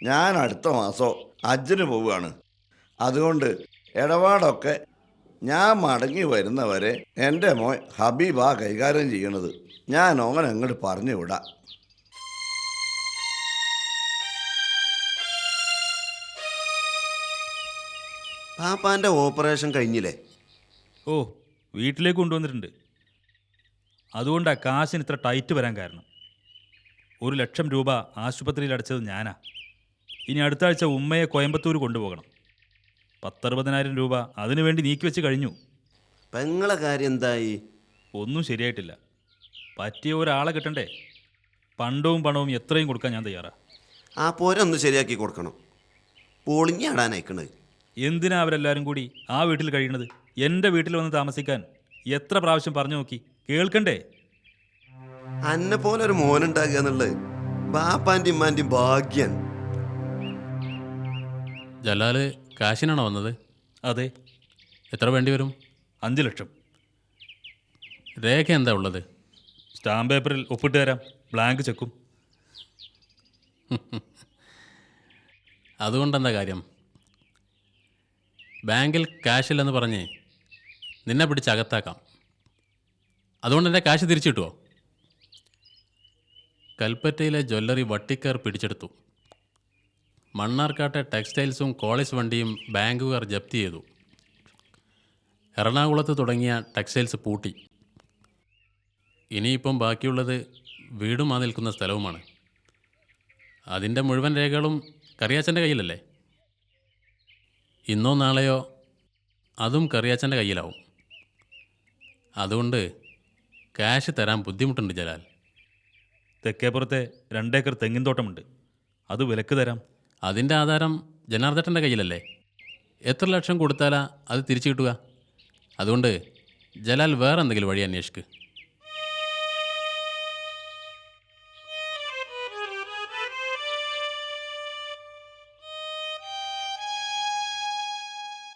ഞാൻ അടുത്ത മാസം ഹജ്ജിന് പോവുകയാണ്. അതുകൊണ്ട് ഇടപാടൊക്കെ ഞാൻ മടങ്ങി വരുന്നവരെ എൻ്റെ മോൻ ഹബീബാ കൈകാര്യം ചെയ്യണത്. ഞാൻ ഓങ്ങനെ അങ്ങോട്ട് പറഞ്ഞു വിടാം. പാപ്പാൻ്റെ ഓപ്പറേഷൻ കഴിഞ്ഞില്ലേ? ഓ, വീട്ടിലേക്ക് കൊണ്ടുവന്നിട്ടുണ്ട്. അതുകൊണ്ടാണ് കാശിന് ഇത്ര ടൈറ്റ് വരാൻ കാരണം. 1,00,000 രൂപ ആശുപത്രിയിൽ അടച്ചത് ഞാനാ. ഇനി അടുത്ത ആഴ്ച ഉമ്മയെ കോയമ്പത്തൂർ കൊണ്ടുപോകണം. 10-60,000 രൂപ അതിനു വേണ്ടി നീക്കിവെച്ച് കഴിഞ്ഞു. പെങ്ങളെ കാര്യം എന്തായി? ഒന്നും ശരിയായിട്ടില്ല. പറ്റിയ ഒരാളെ കിട്ടണ്ടേ? പണ്ടവും പണവും എത്രയും കൊടുക്കാൻ ഞാൻ തയ്യാറാ. ആ പോരൊന്ന് ശരിയാക്കി കൊടുക്കണം. പൊളിഞ്ഞാടാനയക്കണത്. എന്തിനാ അവരെല്ലാവരും കൂടി ആ വീട്ടിൽ കഴിയണത്? എൻ്റെ വീട്ടിൽ വന്ന് താമസിക്കാൻ എത്ര പ്രാവശ്യം പറഞ്ഞു നോക്കി, കേൾക്കണ്ടേ? അന്നെ പോലെ ഒരു മോനുണ്ടാകുക എന്നുള്ളത് ബാപ്പാൻ്റെയും ഉമ്മാൻ്റെയും ഭാഗ്യാണ്. ജലാല് കാശിനാണോ വന്നത്? അതെ. എത്ര വേണ്ടി വരും? 5 ലക്ഷം. രേഖ എന്താ ഉള്ളത്? സ്റ്റാമ്പ് പേപ്പറിൽ ഒപ്പിട്ട് തരാം, ബ്ലാങ്ക് ചെക്കും. അതുകൊണ്ടെന്താ കാര്യം? ബാങ്കിൽ കാശില്ലെന്ന് പറഞ്ഞ് നിന്നെ പിടിച്ച് അകത്താക്കാം. അതുകൊണ്ട് എൻ്റെ കാശ് തിരിച്ചു കിട്ടുമോ? കൽപ്പറ്റയിലെ ജ്വല്ലറി വട്ടിക്കാർ പിടിച്ചെടുത്തു. മണ്ണാർക്കാട്ടെ ടെക്സ്റ്റൈൽസും കോളേജ് വണ്ടിയും ബാങ്കുകാർ ജപ്തി ചെയ്തു. എറണാകുളത്ത് തുടങ്ങിയ ടെക്സ്റ്റൈൽസ് പൂട്ടി. ഇനിയിപ്പം ബാക്കിയുള്ളത് വീടും ആ നിൽക്കുന്ന സ്ഥലവുമാണ്. അതിൻ്റെ മുഴുവൻ രേഖകളും കറിയാച്ചൻ്റെ കയ്യിലല്ലേ? ഇന്നോ നാളെയോ അതും കറിയാച്ചൻ്റെ കയ്യിലാവും. അതുകൊണ്ട് ക്യാഷ് തരാൻ ബുദ്ധിമുട്ടുണ്ട് ജലാൽ. തെക്കേപ്പുറത്തെ 2 ഏക്കർ തെങ്ങിൻ തോട്ടമുണ്ട്, അത് വിലക്ക് തരാം. അതിൻ്റെ ആധാരം ജനാർദ്ദൻ്റെ കയ്യിലല്ലേ? എത്ര ലക്ഷം കൊടുത്താലാ അത് തിരിച്ചു കിട്ടുക? അതുകൊണ്ട് ജലാൽ വേറെ എന്തെങ്കിലും വഴി അന്വേഷിക്ക്.